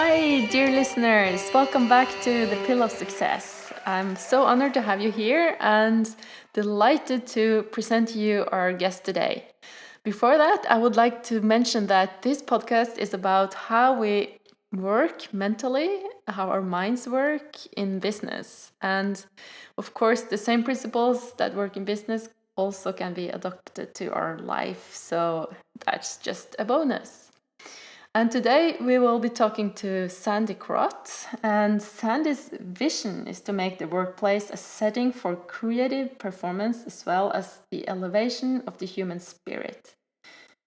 Hi, dear listeners. Welcome back to The Pill of Success. I'm so honored to have you here and delighted to present to you our guest today. Before that, I would like to mention that this podcast is about how we work mentally, how our minds work in business. And of course, the same principles that work in business also can be adopted to our life. So that's just a bonus. And today we will be talking to Sandra Krot. And Sandy's vision is to make the workplace a setting for creative performance as well as the elevation of the human spirit.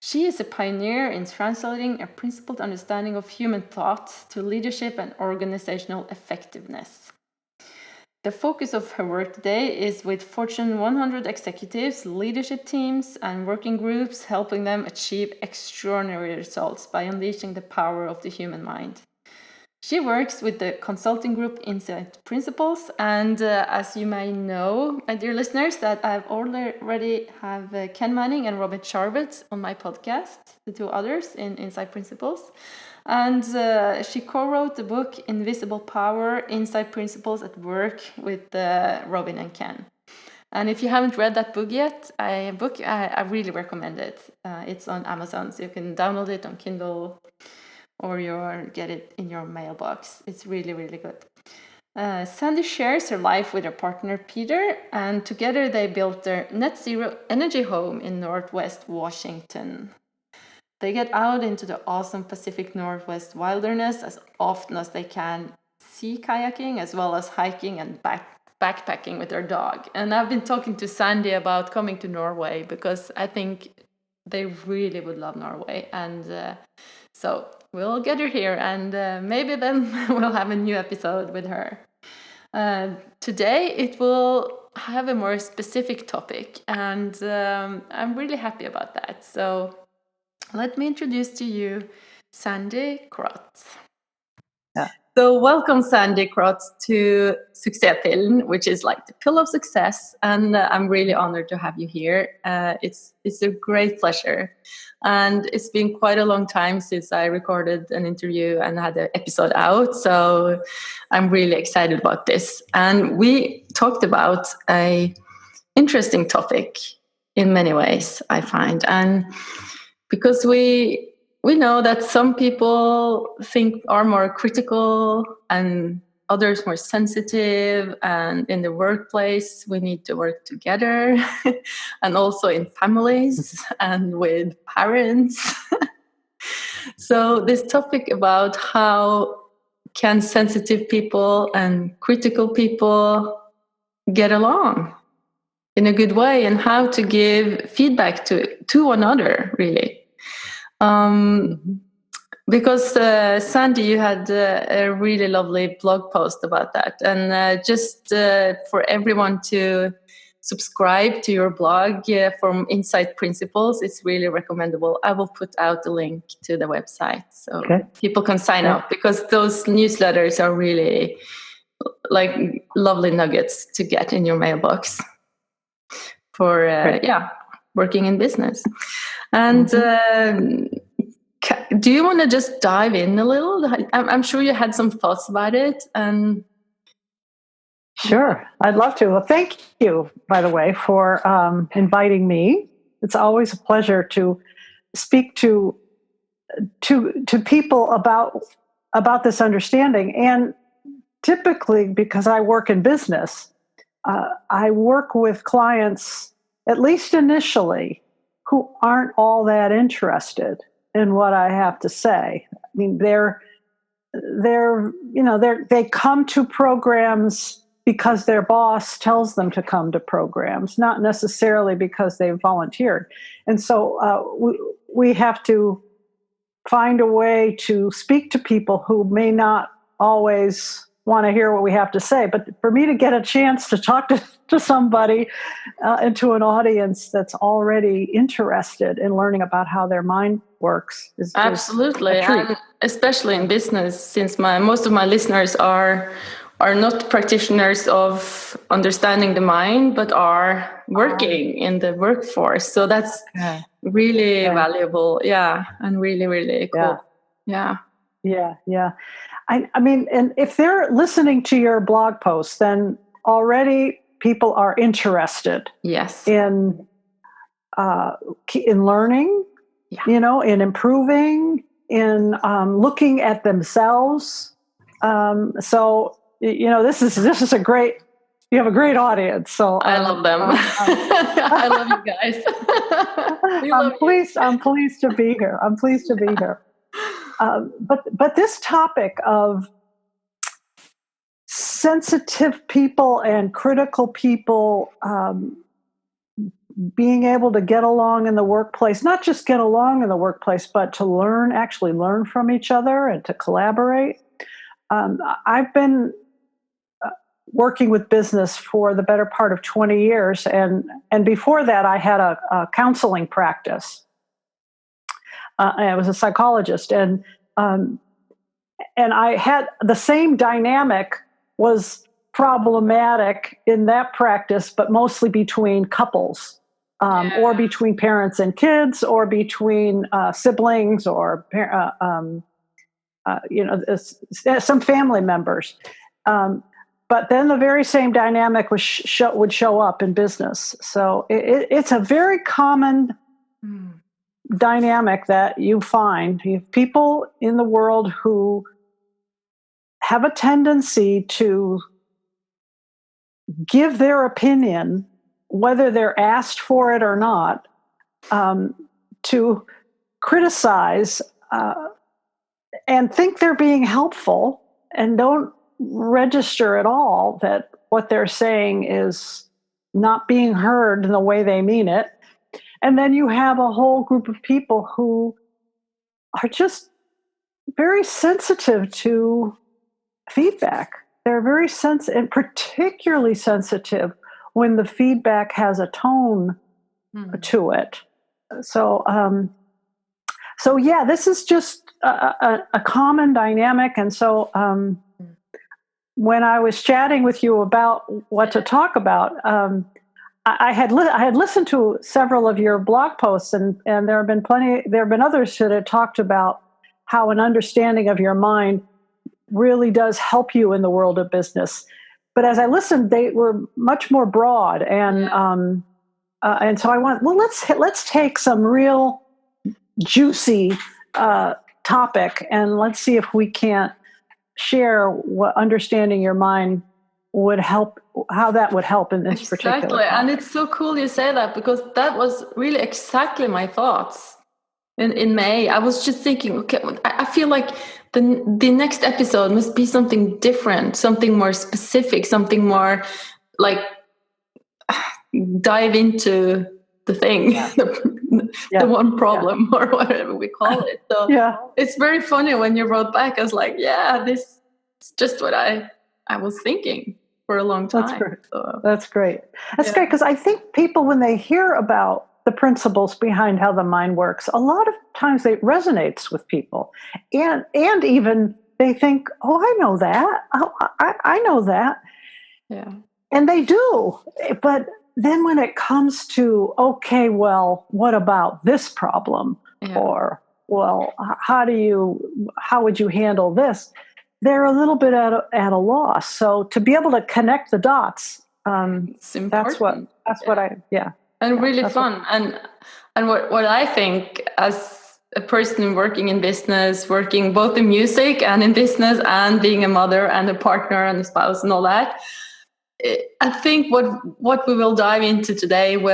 She is a pioneer in translating a principled understanding of human thought to leadership and organizational effectiveness. The focus of her work today is with Fortune 100 executives, leadership teams, and working groups, helping them achieve extraordinary results by unleashing the power of the human mind. She works with the consulting group Insight Principles, and as you may know, my dear listeners, that I've already have Ken Manning and Robin Sharbat on my podcast, the two others in Insight Principles. And she co-wrote the book Invisible Power, Insight Principles at Work with Robin and Ken. And if you haven't read that book yet, I really recommend it. It's on Amazon, so you can download it on Kindle or get it in your mailbox. It's really, really good. Sandy shares her life with her partner Peter, and together they built their net zero energy home in Northwest Washington. They get out into the awesome Pacific Northwest wilderness as often as they can, sea kayaking as well as hiking and backpacking with their dog. And I've been talking to Sandy about coming to Norway because I think they really would love Norway. And so we'll get her here, and maybe then we'll have a new episode with her. Today it will have a more specific topic, and I'm really happy about that. So let me introduce to you Sandra Krot. Yeah. So welcome, Sandra Krot, to Suksesspillen, which is like the pill of success. And I'm really honored to have you here. It's a great pleasure. And it's been quite a long time since I recorded an interview and had an episode out. So I'm really excited about this. And we talked about an interesting topic in many ways, I find. And because we know that some people are more critical and others more sensitive, and in the workplace we need to work together and also in families and with parents. So this topic about how can sensitive people and critical people get along in a good way, and how to give feedback to one another, really. Because Sandy, you had a really lovely blog post about that, and just for everyone to subscribe to your blog from Insight Principles, it's really recommendable. I will put out the link to the website so people can sign up, because those newsletters are really like lovely nuggets to get in your mailbox for working in business. And do you want to just dive in a little? I'm sure you had some thoughts about it. And Sure, I'd love to. Well, thank you, by the way, for inviting me. It's always a pleasure to speak to people about this understanding. And typically, because I work in business, I work with clients, at least initially, who aren't all that interested in what I have to say. I mean, they come to programs because their boss tells them to come to programs, not necessarily because they volunteered. And so we have to find a way to speak to people who may not always want to hear what we have to say. But for me to get a chance to talk to somebody and to an audience that's already interested in learning about how their mind works is absolutely a treat. And especially in business, since most of my listeners are not practitioners of understanding the mind, but are working in the workforce. So that's really valuable. Yeah. And really, really cool. Yeah. Yeah, yeah. I mean, and if they're listening to your blog posts, then already people are interested Yes. in uh, in learning, Yeah. in improving, in looking at themselves. So this is a great. You have a great audience. So I love them. I love you guys. We love you. I'm pleased to be here. I'm pleased to be here. But this topic of sensitive people and critical people being able to get along in the workplace, not just get along in the workplace, but to actually learn from each other and to collaborate. I've been working with business for the better part of 20 years. And before that, I had a counseling practice. I was a psychologist. And I had the same dynamic was problematic in that practice, but mostly between couples, or between parents and kids, or between siblings, or some family members. But then the very same dynamic would show up in business. So it's a very common dynamic that you find. You have people in the world who have a tendency to give their opinion, whether they're asked for it or not, to criticize, and think they're being helpful, and don't register at all that what they're saying is not being heard in the way they mean it. And then you have a whole group of people who are just very sensitive to feedback. They're very sensitive, and particularly sensitive when the feedback has a tone to it. So, this is just a common dynamic. And so, when I was chatting with you about what to talk about, I had listened to several of your blog posts, and there have been others that had talked about how an understanding of your mind really does help you in the world of business. But as I listened, they were much more broad, and so I went, well, let's take some real juicy topic, and let's see if we can't share what understanding your mind would help, how that would help in this particular topic. And it's so cool you say that, because that was really exactly my thoughts. In May, I was just thinking, okay, I feel like the next episode must be something different, something more specific, something more like dive into the thing, the one problem, or whatever we call it. So it's very funny when you wrote back. I was like, this is just what I was thinking for a long time. That's great. That's great. That's great, because I think people, when they hear about the principles behind how the mind works, a lot of times it resonates with people, and even they think, "Oh, I know that. Oh, I know that." Yeah, and they do. But then when it comes to, okay, well, what about this problem, or well, how would you handle this? They're a little bit at a loss. So to be able to connect the dots, that's what and really fun. And what I think, as a person working in business, working both in music and in business, and being a mother and a partner and a spouse and all that, I think what we will dive into today, we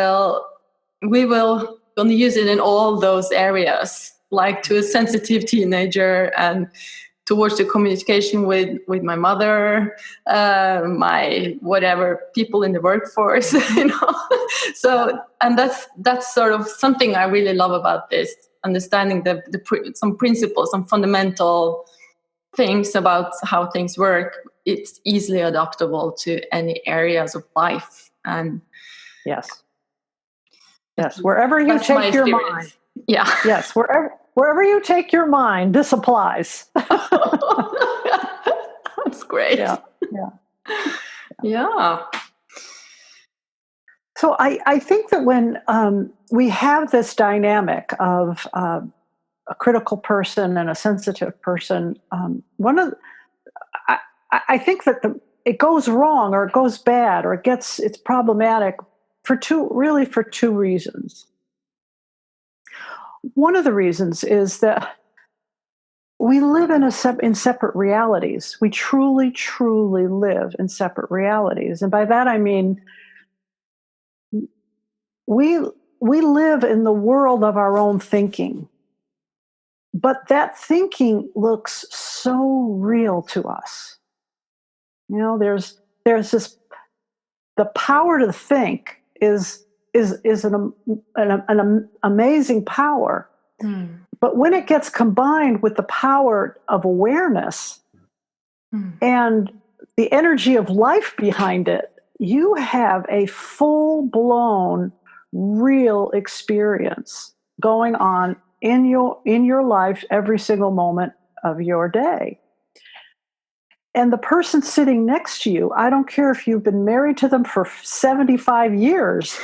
will use it in all those areas, like to a sensitive teenager, and towards the communication with my mother, my whatever people in the workforce, So, and that's sort of something I really love about this, understanding some principles, some fundamental things about how things work. It's easily adaptable to any areas of life. And yes, wherever you take your mind. Yeah. Yes, wherever you take your mind, this applies. That's great. Yeah. So I think that when we have this dynamic of a critical person and a sensitive person, one of I, I think that it goes wrong or it goes bad or it's problematic for two reasons. One of the reasons is that we live in separate realities. We truly, truly live in separate realities, and by that I mean we we live in the world of our own thinking, but that thinking looks so real to us. There's this the power to think is an amazing power. Mm. But when it gets combined with the power of awareness and the energy of life behind it, you have a full blown real experience going on in your life every single moment of your day. And the person sitting next to you, I don't care if you've been married to them for 75 years,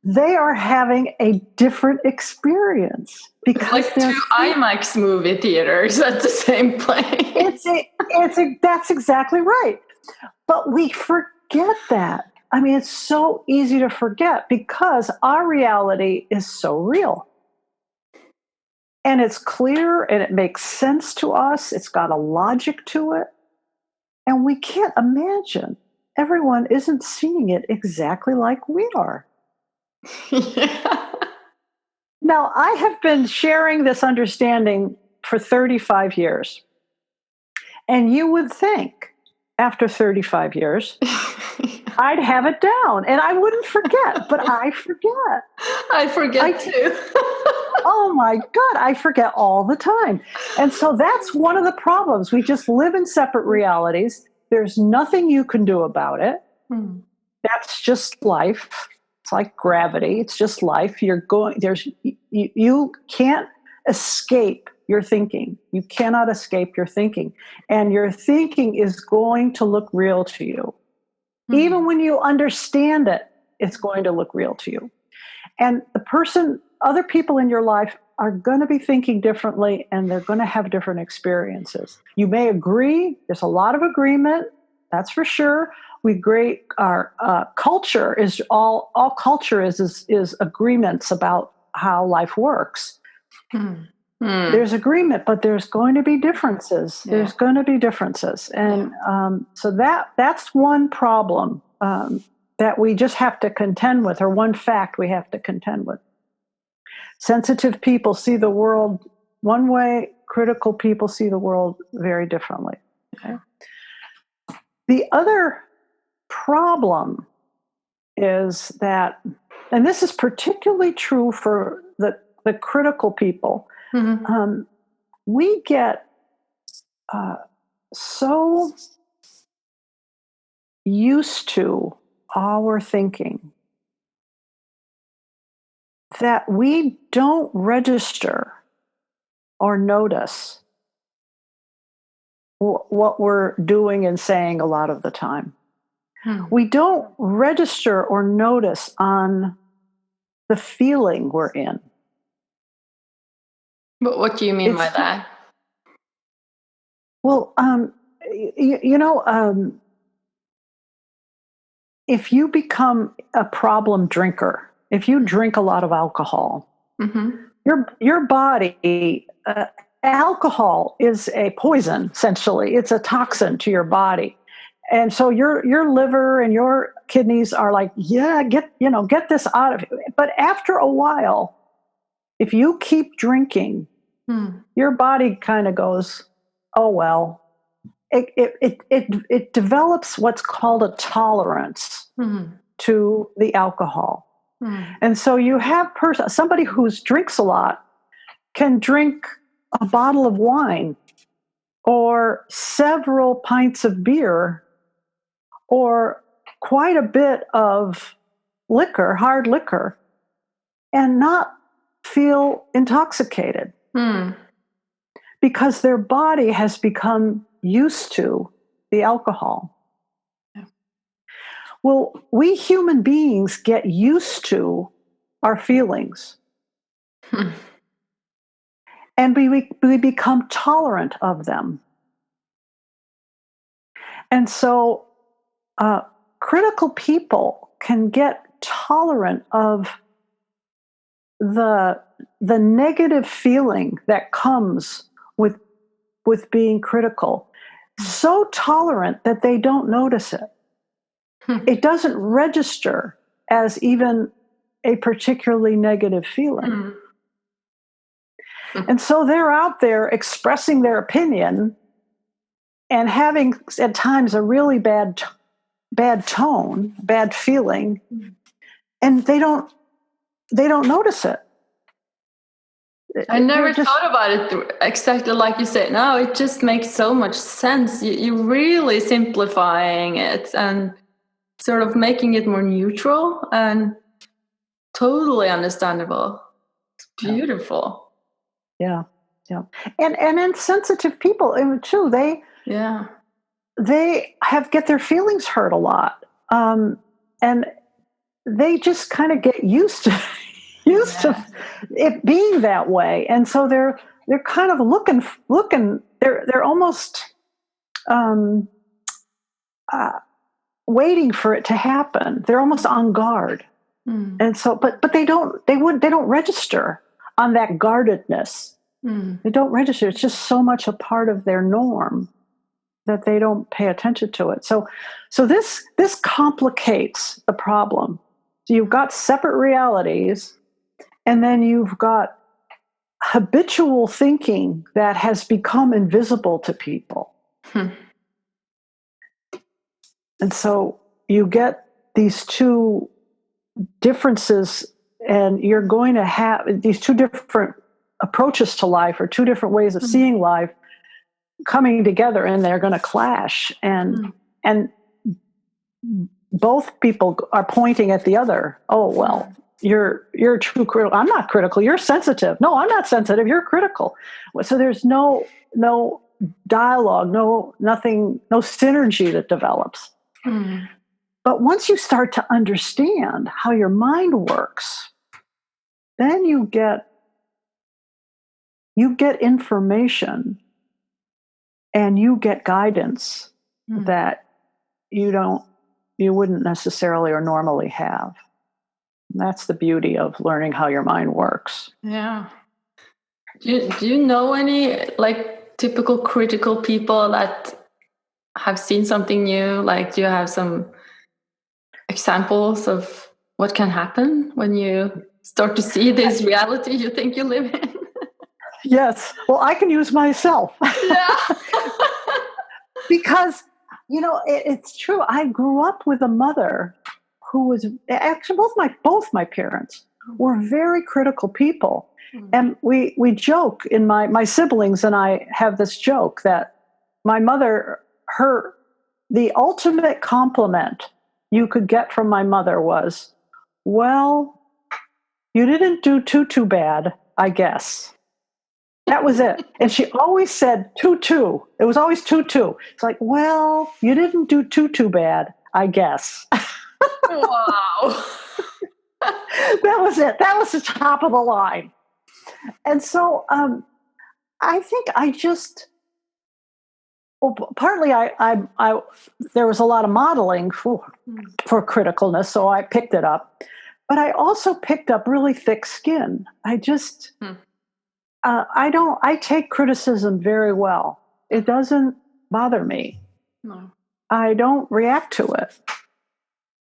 they are having a different experience because like two IMAX movie theaters at the same place. That's exactly right. But we forget that. I mean, it's so easy to forget because our reality is so real. And it's clear and it makes sense to us. It's got a logic to it. And we can't imagine everyone isn't seeing it exactly like we are. Yeah. Now, I have been sharing this understanding for 35 years. And you would think after 35 years, I'd have it down and I wouldn't forget, but I forget. I forget too. Oh my God, I forget all the time. And so that's one of the problems. We just live in separate realities. There's nothing you can do about it. That's just life. It's like gravity. It's just life. You can't escape your thinking. You cannot escape your thinking. And your thinking is going to look real to you. Even when you understand it, it's going to look real to you. And other people in your life are going to be thinking differently and they're going to have different experiences. You may agree. There's a lot of agreement. That's for sure. We agree. Our culture is all culture is agreements about how life works. There's agreement, but there's going to be differences. Yeah. There's going to be differences. And so that's one problem that we just have to contend with, or one fact we have to contend with. Sensitive people see the world one way, critical people see the world very differently. Okay? The other problem is that, and this is particularly true for the critical people, we get so used to our thinking that we don't register or notice what we're doing and saying a lot of the time. We don't register or notice on the feeling we're in. But what do you mean by that? Well, if you become a problem drinker, if you drink a lot of alcohol, your body, alcohol is a poison, essentially. It's a toxin to your body. And so your liver and your kidneys are like, get this out of you. But after a while, if you keep drinking, your body kind of goes, oh, well. It develops what's called a tolerance to the alcohol. And so you have somebody who drinks a lot can drink a bottle of wine or several pints of beer or quite a bit of liquor, hard liquor, and not feel intoxicated because their body has become used to the alcohol. Well, we human beings get used to our feelings. and we become tolerant of them. And so critical people can get tolerant of the negative feeling that comes with being critical, so tolerant that they don't notice it. It doesn't register as even a particularly negative feeling. And so they're out there expressing their opinion and having at times a really bad tone, bad feeling, and they don't notice it. I never thought about it exactly like you said. No, it just makes so much sense. You're really simplifying it and sort of making it more neutral and totally understandable. It's beautiful. Yeah. And insensitive people too. They get their feelings hurt a lot, and they just kind of get used to it being that way, and so they're kind of looking. They're almost waiting for it to happen. They're almost on guard, and so but they don't register on that guardedness. They don't register. It's just so much a part of their norm that they don't pay attention to it. So this complicates the problem. So you've got separate realities, and then you've got habitual thinking that has become invisible to people. And so you get these two differences, and you're going to have these two different approaches to life, or two different ways of seeing life, coming together, and they're going to clash, and both people are pointing at the other. Oh, well, you're too critical. I'm not critical. You're sensitive. No, I'm not sensitive. You're critical. So there's no dialogue, nothing, no synergy that develops. But once you start to understand how your mind works, then you get information, and you get guidance that you wouldn't necessarily or normally have. And that's the beauty of learning how your mind works. Yeah. Do you know any like typical critical people that have seen something new? Like, do you have some examples of what can happen when you start to see this reality you think you live in? Yes. Well, I can use myself. Yeah. Because, it's true. I grew up with a mother who was actually both my parents were very critical people. And we joke, in my siblings and I have this joke that my mother, the ultimate compliment you could get from my mother was, well, you didn't do too bad, I guess. That was it. And she always said too. It was always too. It's like, well, you didn't do too bad, I guess. Wow. That was it. That was the top of the line. And so I think partly I there was a lot of modeling for criticalness, so I picked it up. But I also picked up really thick skin. I just... I take criticism very well. It doesn't bother me. No. I don't react to it.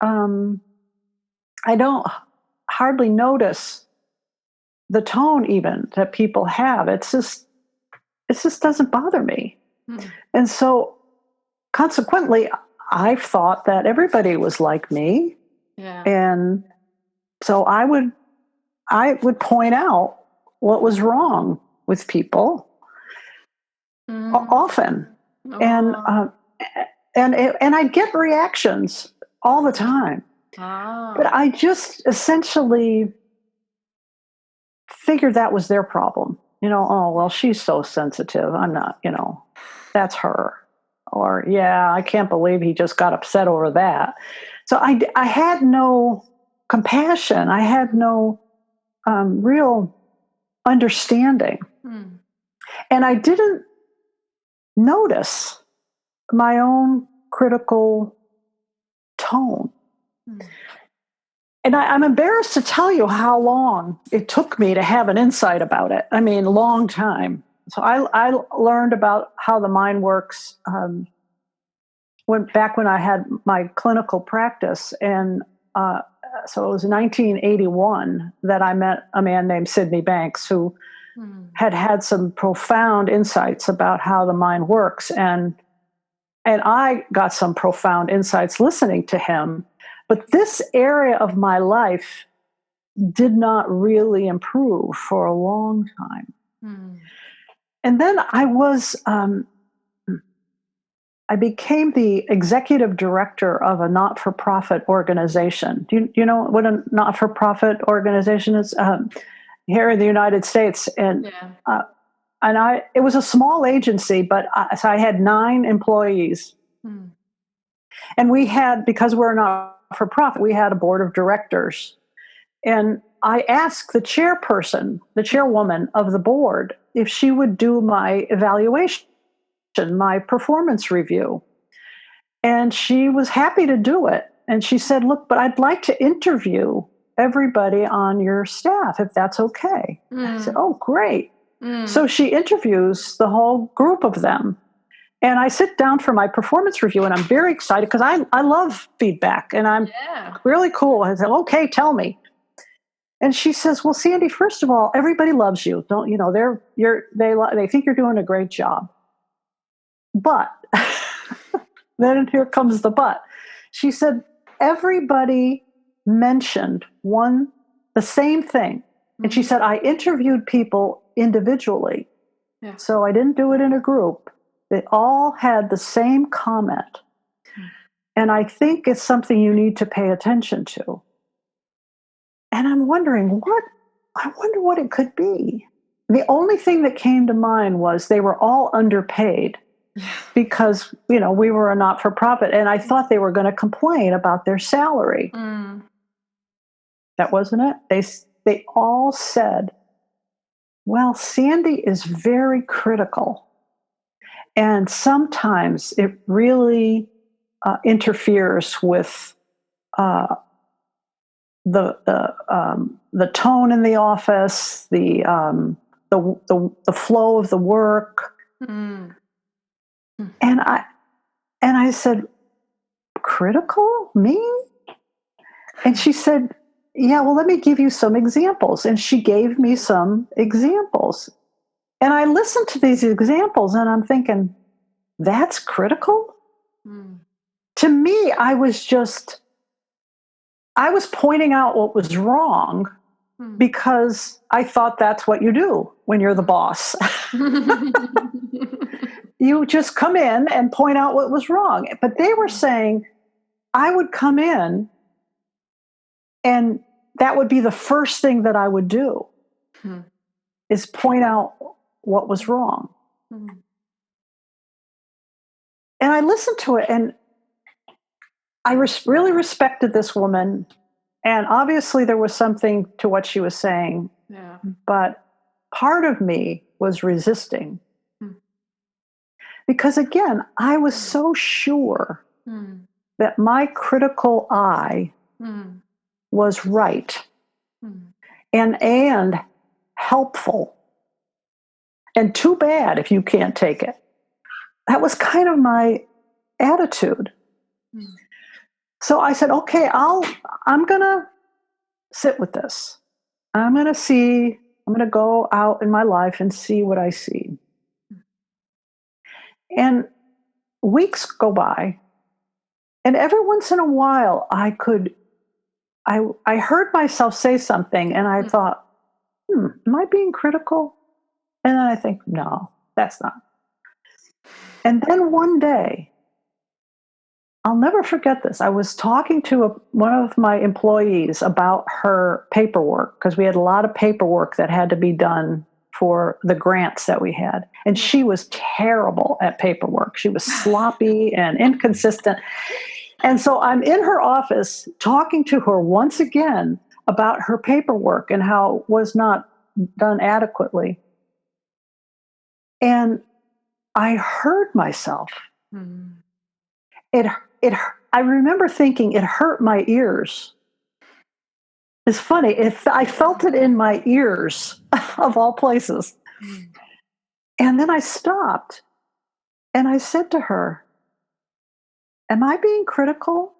I don't hardly notice the tone even that people have. It just doesn't bother me. And so consequently, I've thought that everybody was like me. Yeah. And so I would point out what was wrong with people often, and I'd get reactions all the time. But I just essentially figured that was their problem. Oh, well, she's so sensitive. I'm not. That's her. Or, yeah, I can't believe he just got upset over that. So I had no compassion. I had no real understanding. Mm. And I didn't notice my own critical tone. Mm. And I'm embarrassed to tell you how long it took me to have an insight about it. I mean, a long time. So I learned about how the mind works when I had my clinical practice, and so it was 1981 that I met a man named Sidney Banks who Mm. had some profound insights about how the mind works, and I got some profound insights listening to him. But this area of my life did not really improve for a long time. Mm. And then I became the executive director of a not-for-profit organization. Do you know what a not-for-profit organization is? Here in the United States, Yeah. it was a small agency, but so I had 9 employees, Mm. and because we're a not-for-profit, we had a board of directors. And I asked the chairwoman of the board, if she would do my evaluation, my performance review. And she was happy to do it. And she said, "Look, but I'd like to interview everybody on your staff, if that's okay." I said, Mm. "Oh, great." Mm. So she interviews the whole group of them. And I sit down for my performance review, and I'm very excited because I love feedback, and I'm Yeah. really cool. I said, "Okay, tell me." And she says, "Well, Sandy, first of all, everybody loves you. Don't you know? They think you're doing a great job. But then here comes the but." She said, "Everybody mentioned the same thing." And she Mm. said, "I interviewed people individually, Yeah. so I didn't do it in a group. They all had the same comment. Mm. And I think it's something you need to pay attention to." And I'm wondering, I wonder what it could be. The only thing that came to mind was they were all underpaid Yeah. because, we were a not for profit. And I thought they were going to complain about their salary. Mm. That wasn't it. They all said, "Well, Sandy is very critical. And sometimes it really interferes with uh, the tone in the office, the flow of the work." Mm. Mm. And I said, "Critical? Me?" And she said, "Yeah, well, let me give you some examples." And she gave me some examples. And I listened to these examples and I'm thinking, that's critical? Mm. To me, I was pointing out what was wrong Mm. because I thought that's what you do when you're the boss. You just come in and point out what was wrong. But they were saying I would come in and that would be the first thing that I would do, Mm. is point out what was wrong. Mm. And I listened to it, and I really respected this woman. And obviously, there was something to what she was saying, Yeah. but part of me was resisting Mm. because, again, I was so sure Mm. that my critical eye Mm. was right Mm. and helpful. And too bad if you can't take it. That was kind of my attitude. Mm. So I said, "Okay, I'm going to sit with this. I'm going to go out in my life and see what I see." And weeks go by, and every once in a while I heard myself say something and I Mm. thought, am I being critical? And then I think, no, that's not. And then one day, I'll never forget this. I was talking to one of my employees about her paperwork because we had a lot of paperwork that had to be done for the grants that we had. And Yeah. she was terrible at paperwork. She was sloppy and inconsistent. And so I'm in her office talking to her once again about her paperwork and how it was not done adequately. And I heard myself. Mm. I remember thinking it hurt my ears. It's funny. I felt it in my ears, of all places. Mm. And then I stopped and I said to her, "Am I being critical?"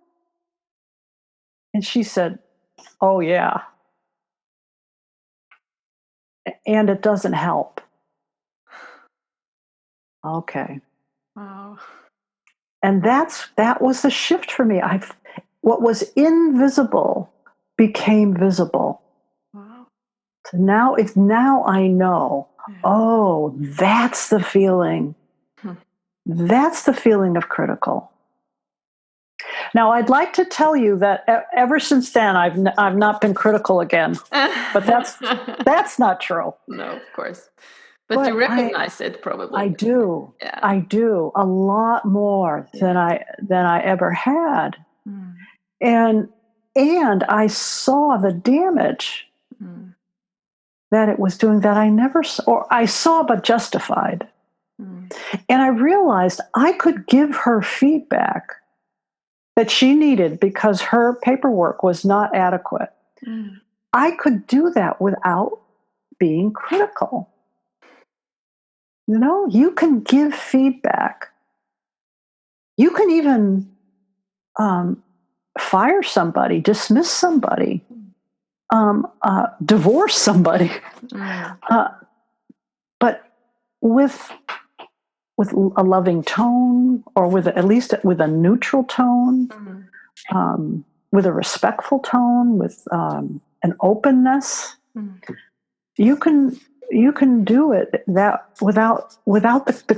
And she said, "Oh, yeah. And it doesn't help." Okay. Wow. And that was the shift for me. What was invisible became visible. Wow. So now I know. Yeah. Oh, that's the feeling. Hmm. That's the feeling of critical. Now, I'd like to tell you that ever since then, I've not been critical again. But that's not true. No, of course. But But you recognize it probably. I do. Yeah. I do a lot more than I ever had. Mm. And I saw the damage Mm. that it was doing that I never saw, or I saw but justified. Mm. And I realized I could give her feedback that she needed because her paperwork was not adequate. Mm. I could do that without being critical. You can give feedback. You can even fire somebody, dismiss somebody, divorce somebody, Mm. but with a loving tone, or at least with a neutral tone, with a respectful tone, with an openness. Mm. You can do it that without the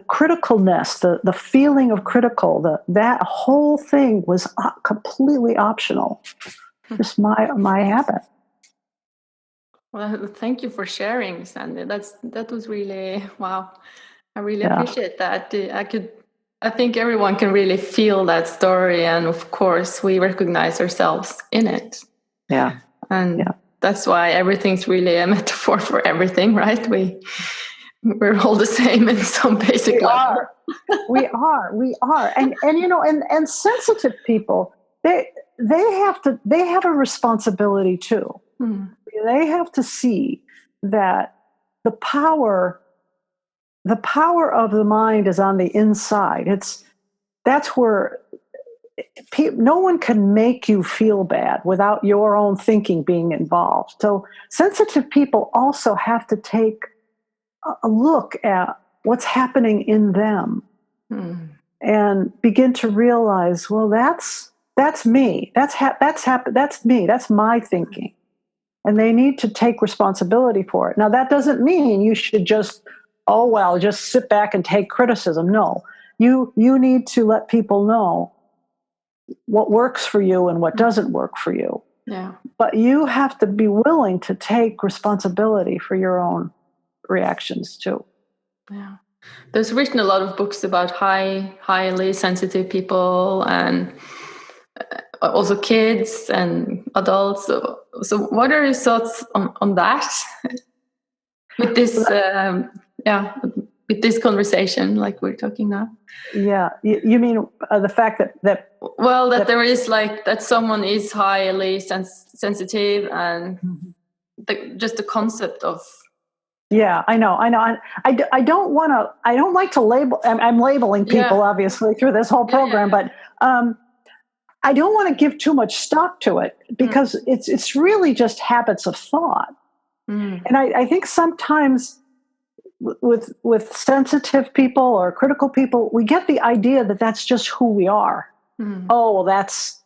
criticalness, the feeling of critical. That whole thing was completely optional. Just my habit. Well, thank you for sharing, Sandy. That was really wow. I really Yeah. appreciate that. I think everyone can really feel that story, and of course, we recognize ourselves in it. Yeah. And that's why everything's really a metaphor for everything, right? We're all the same in some basic level. We are. And sensitive people, they have a responsibility too. Mm. They have to see that the power of the mind is on the inside. That's where no one can make you feel bad without your own thinking being involved. So sensitive people also have to take a look at what's happening in them and begin to realize, well, that's me. That's me. That's my thinking. And they need to take responsibility for it. Now, that doesn't mean you should just sit back and take criticism. No, you need to let people know what works for you and what doesn't work for you. Yeah. But you have to be willing to take responsibility for your own reactions too. Yeah. There's written a lot of books about highly sensitive people, and also kids and adults. So what are your thoughts on that? With this, with this conversation, like we're talking now. Yeah, you mean the fact that there is that someone is highly sensitive, and just the concept of. Yeah, I know. I don't like to label. I'm labeling people obviously through this whole program, but I don't want to give too much stock to it because it's really just habits of thought. And I think sometimes with sensitive people or critical people, we get the idea that that's just who we are. Oh, well, that's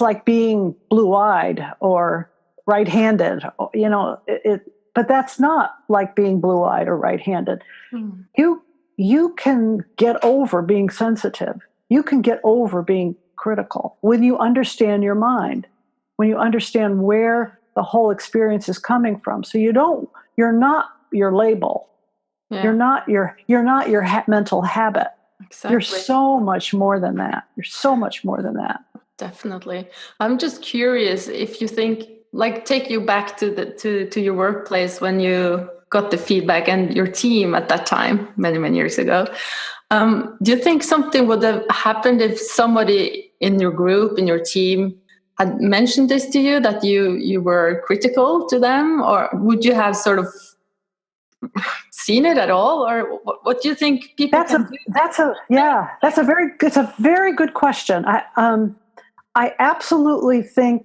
like being blue-eyed or right-handed. But that's not like being blue-eyed or right-handed. You can get over being sensitive. You can get over being critical when you understand your mind, when you understand where the whole experience is coming from. So you're not your label. Yeah. You're not your mental habit. Exactly. You're so much more than that. You're so much more than that. Definitely. I'm just curious if you think like take you back to to your workplace when you got the feedback and your team at that time, many years ago. Do you think something would have happened if somebody in your group, in your team, had mentioned this to you, that you were critical to them, or would you have sort of seen it at all, or what do you think people can do? It's a very good question. I absolutely think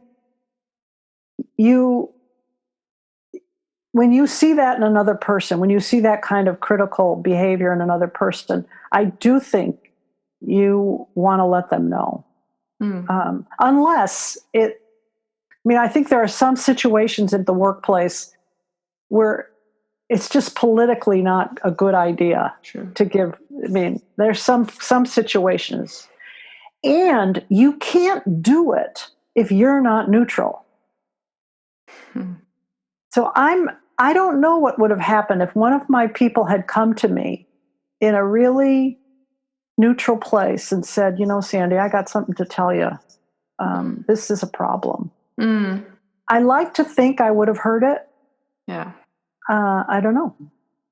when you see that in another person, when you see that kind of critical behavior in another person, I do think you want to let them know. Unless I think there are some situations in the workplace where it's just politically not a good idea to give. There's some situations, and you can't do it if you're not neutral. So I don't know what would have happened if one of my people had come to me in a really neutral place and said, Sandy, I got something to tell you. This is a problem. I like to think I would have heard it. Yeah. I don't know.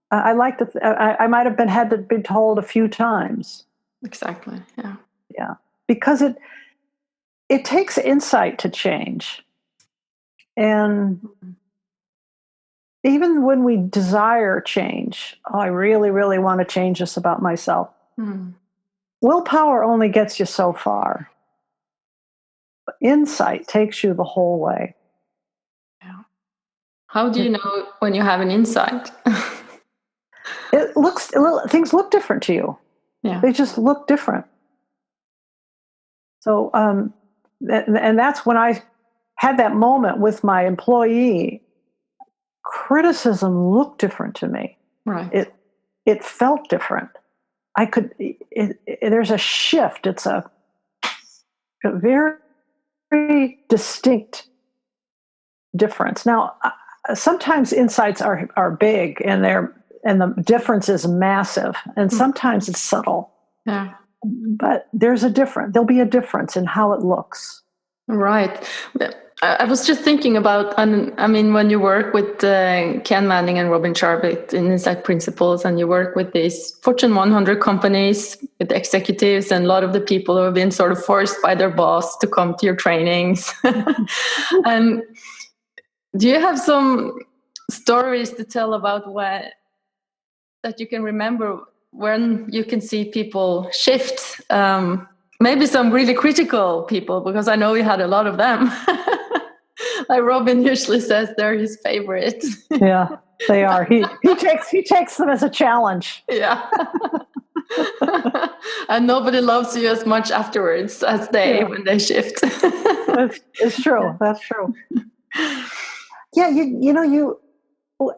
I like to. I might have had to be told a few times. Exactly. Yeah. Yeah. Because it takes insight to change, and even when we desire change, I really, really want to change this about myself. Willpower only gets you so far. Insight takes you the whole way. Yeah. How do you know when you have an insight? Things look different to you. Yeah. They just look different. So, and that's when I had that moment with my employee. Criticism looked different to me. Right. It felt different. There's a shift. It's a very, very distinct difference. Now, sometimes insights are big and the difference is massive, and sometimes it's subtle. Yeah. But there'll be a difference in how it looks. Right. I was just thinking about, when you work with Ken Manning and Robin Sharp in Insight Principles, and you work with these Fortune 100 companies with executives and a lot of the people who have been sort of forced by their boss to come to your trainings. And do you have some stories to tell about that you can remember when you can see people shift? Maybe some really critical people, because I know you had a lot of them. Like Robin usually says they're his favorite. Yeah, they are. He takes them as a challenge. Yeah. And nobody loves you as much afterwards as when they shift. It's true. That's true. Yeah,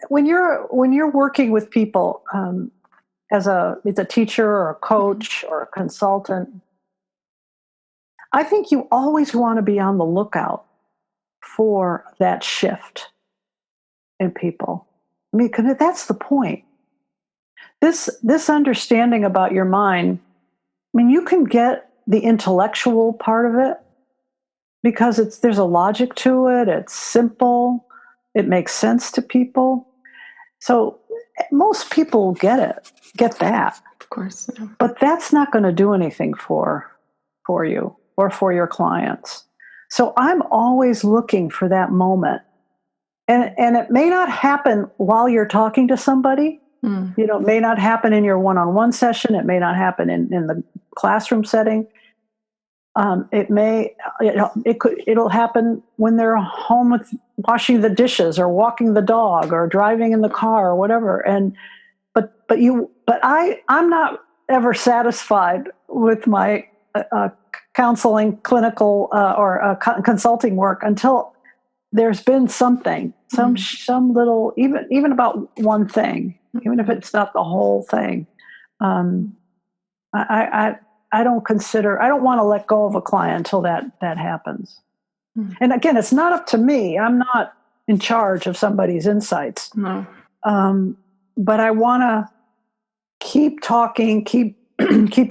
when you're working with people as a teacher or a coach or a consultant, I think you always want to be on the lookout for that shift in people. Because that's the point. This understanding about your mind, you can get the intellectual part of it because there's a logic to it. It's simple. It makes sense to people. So most people get that. Of course. Yeah. But that's not going to do anything for you or for your clients. So I'm always looking for that moment. And it may not happen while you're talking to somebody. It may not happen in your one-on-one session. It may not happen in the classroom setting. It'll happen when they're home washing the dishes or walking the dog or driving in the car or whatever. But I'm not ever satisfied with my counseling, clinical or consulting work until there's been something, some little, even about one thing, even if it's not the whole thing. I don't want to let go of a client until that happens. And again, it's not up to me. I'm not in charge of somebody's insights. No. But I want to keep talking, keep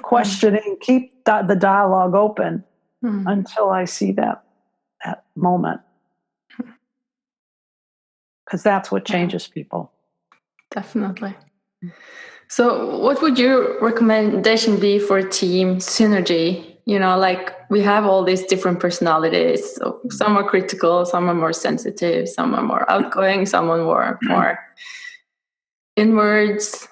questioning, keep the dialogue open until I see that moment. because that's what changes people. Definitely. So what would your recommendation be for team synergy? Like we have all these different personalities. So some are critical, some are more sensitive, some are more outgoing, some are more inwards.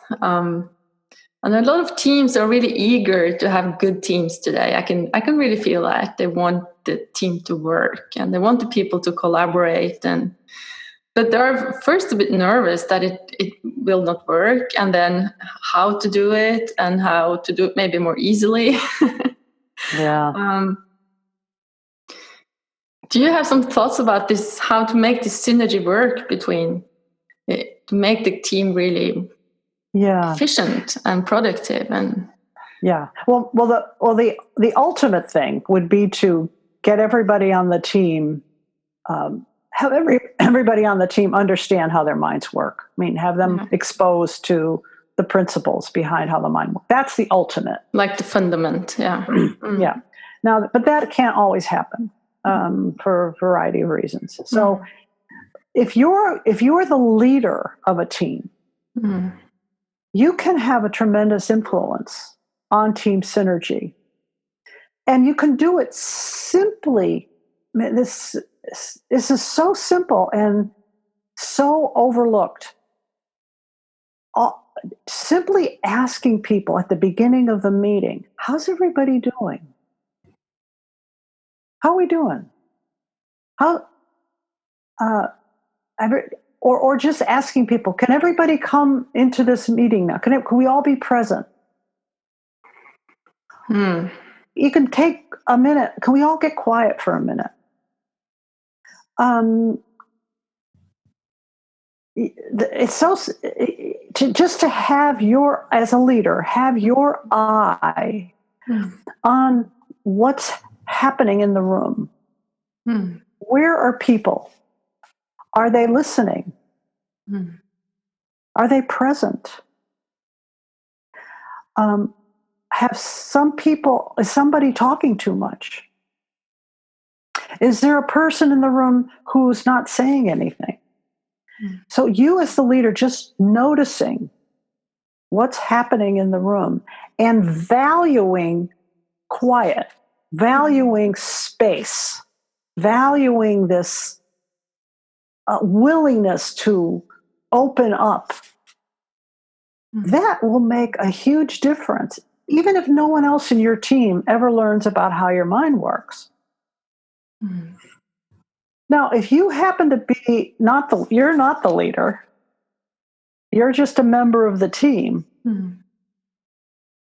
And a lot of teams are really eager to have good teams today. I can really feel that they want the team to work and they want the people to collaborate, but they're first a bit nervous that it will not work, and then how to do it and how to do it maybe more easily. Yeah. Do you have some thoughts about this? How to make this synergy work between to make the team really efficient and productive? And the ultimate thing would be to get everybody on the team, have everybody on the team understand how their minds work. I mean, have them exposed to the principles behind how the mind works. That's the ultimate, like the fundament. Yeah. Now, but that can't always happen for a variety of reasons. So, if you're the leader of a team, you can have a tremendous influence on team synergy. And you can do it simply. I mean, this is so simple and so overlooked. Simply asking people at the beginning of the meeting, how's everybody doing? How are we doing? Or just asking people, can everybody come into this meeting now? Can we all be present? You can take a minute. Can we all get quiet for a minute? It's so just to have as a leader, have your eye on what's happening in the room. Where are people? Are they listening? Are they present? Have is somebody talking too much? Is there a person in the room who's not saying anything? So you as the leader, just noticing what's happening in the room and valuing quiet, valuing space, valuing this willingness to open up, that will make a huge difference, even if no one else in your team ever learns about how your mind works. Now, if you happen to be you're not the leader, you're just a member of the team,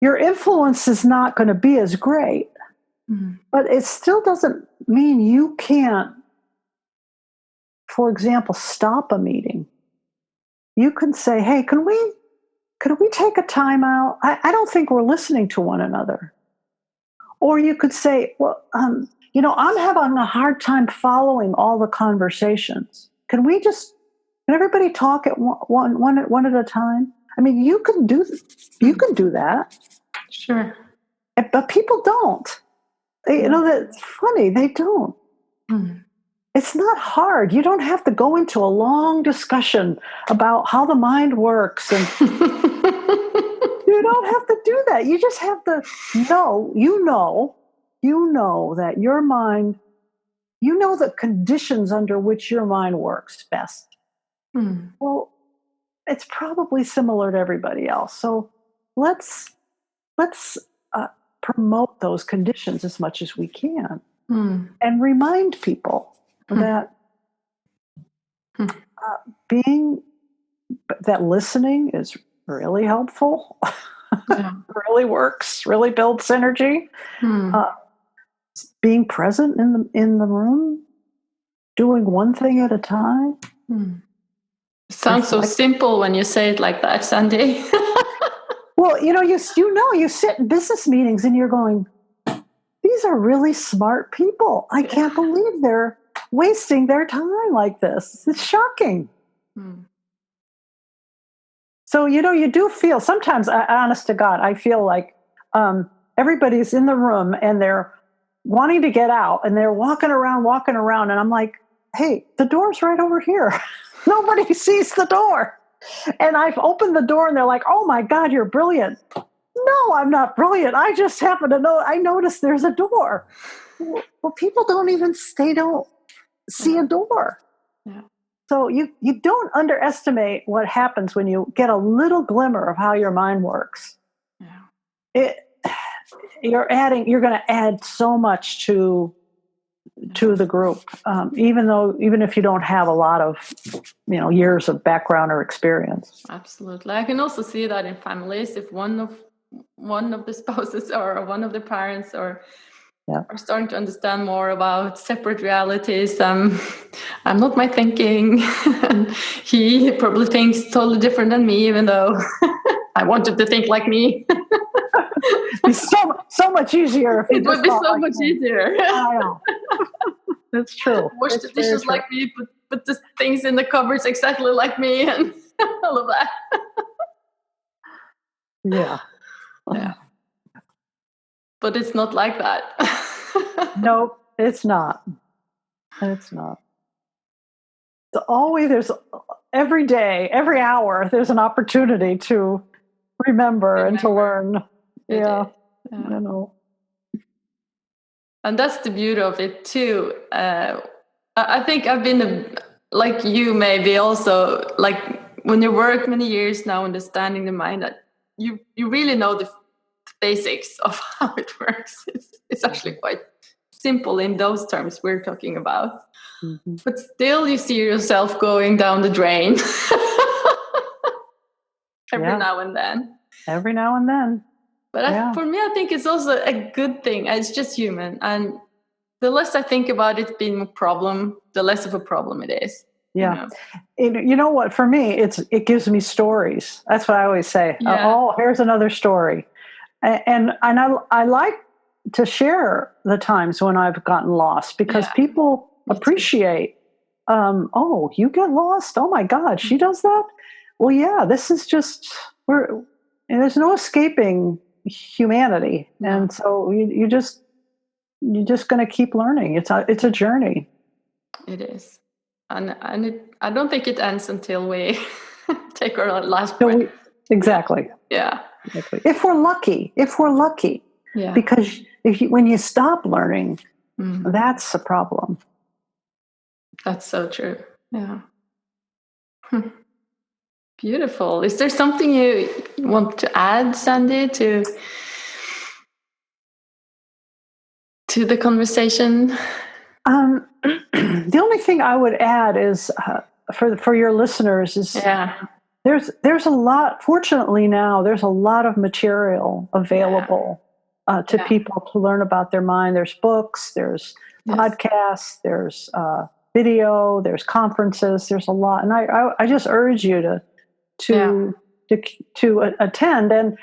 your influence is not going to be as great, but it still doesn't mean you can't, for example, stop a meeting. You can say, hey, could we take a time out? I don't think we're listening to one another. Or you could say, well, I'm having a hard time following all the conversations. Can everybody talk at one at a time? I mean, you can do that. Sure. But people don't. That's funny. They don't. It's not hard. You don't have to go into a long discussion about how the mind works, and you don't have to do that. You just have to know. You know that your mind. You know the conditions under which your mind works best. Well, it's probably similar to everybody else. So let's promote those conditions as much as we can, and remind people that that listening is really helpful, really works, really builds synergy. Being present in the room, doing one thing at a time. Sounds so simple when you say it like that, Sandy. Well, you sit in business meetings and you're going, these are really smart people. I can't believe they're wasting their time like this. It's shocking. So, you do feel sometimes, honest to God, I feel like everybody's in the room and they're wanting to get out and they're walking around. And I'm like, hey, the door's right over here. Nobody sees the door. And I've opened the door and they're like, oh my God, you're brilliant. No, I'm not brilliant. I just happen to know, I noticed there's a door. Well, people they don't see a door. Yeah. So you don't underestimate what happens when you get a little glimmer of how your mind works. Yeah. You're going to add so much to the group, even if you don't have a lot of years of background or experience. Absolutely. I can also see that in families, if one of the spouses or one of the parents are starting to understand more about separate realities. I'm not my thinking. He probably thinks totally different than me, even though I wanted to think like me. It'd be so much easier if it would be so much easier. I know. That's true. Wash the dishes like me, put the things in the cupboards exactly like me, and all of that. Yeah. But it's not like that. Nope, it's not. It's not. There's every day, every hour, there's an opportunity to remember. And to learn. Yeah. I know. And that's the beauty of it too. I think I've been like you, maybe also, like when you work many years now, understanding the mind, that you really know the basics of how it works. It's actually quite simple in those terms we're talking about. Mm-hmm. But still you see yourself going down the drain every now and then. But for me, I think it's also a good thing. It's just human. And the less I think about it being a problem, the less of a problem it is. Yeah. You know what? For me, it gives me stories. That's what I always say. Oh, here's another story. And I like to share the times when I've gotten lost, because people appreciate, oh, you get lost? Oh my God, she does that? Well, yeah, this is just, and there's no escaping humanity. No. And so you're just going to keep learning. It's a journey. It is. And I don't think it ends until we take our last breath. Exactly. Yeah. Exactly. If we're lucky. Yeah. Because when you stop learning, that's a problem. That's so true. Yeah. Beautiful. Is there something you want to add, Sandy, to the conversation? The only thing I would add is for your listeners is there's a lot. Fortunately, now there's a lot of material available to people to learn about their mind. There's books, there's podcasts, there's video, there's conferences. There's a lot, and I just urge you to attend. And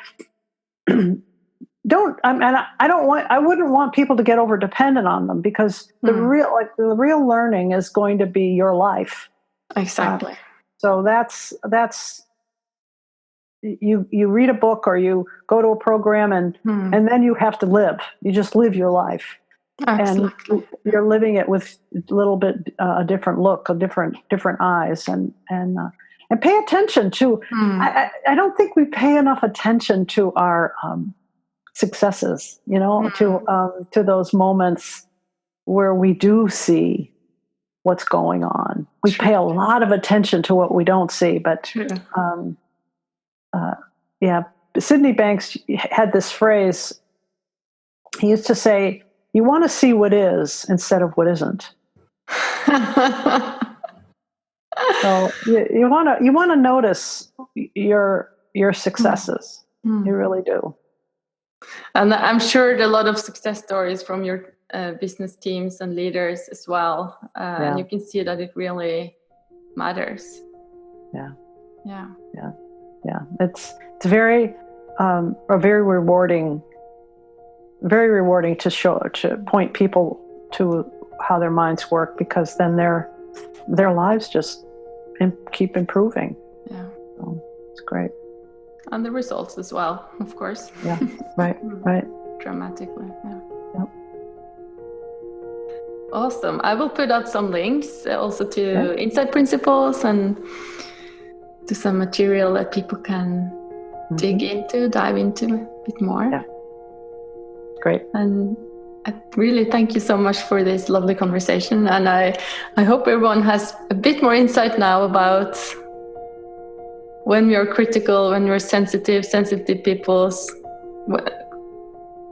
I wouldn't want people to get over dependent on them, because the real learning is going to be your life. Exactly. So that's you read a book or you go to a program and then you have to live. You just live your life. Absolutely. And you're living it with a little bit a different look, different eyes, and pay attention to. I don't think we pay enough attention to our successes, to those moments where we do see what's going on. We pay a lot of attention to what we don't see, but Sydney Banks had this phrase. He used to say, "You want to see what is instead of what isn't." So you want to notice your successes. You really do. And I'm sure there are a lot of success stories from your business teams and leaders as well. And you can see that it really matters. Yeah. It's very rewarding to point people to how their minds work, because then their lives just keep improving. Yeah. So it's great. And the results as well, of course. Yeah, right. Dramatically, yeah. Yep. Awesome. I will put out some links also to insight principles and to some material that people can dive into a bit more. Yeah. Great. And I really thank you so much for this lovely conversation. And I hope everyone has a bit more insight now about when we are critical, when we're sensitive peoples,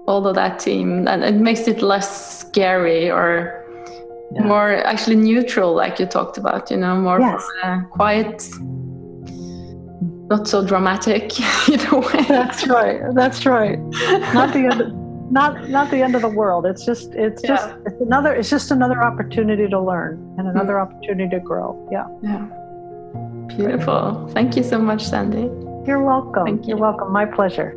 all of that team. And it makes it less scary or more actually neutral, like you talked about, more quiet, not so dramatic either way. That's right. Not the end of the world. It's just another opportunity to learn and another opportunity to grow. Yeah. Beautiful. Thank you so much, Sandy. You're welcome. You're welcome. My pleasure.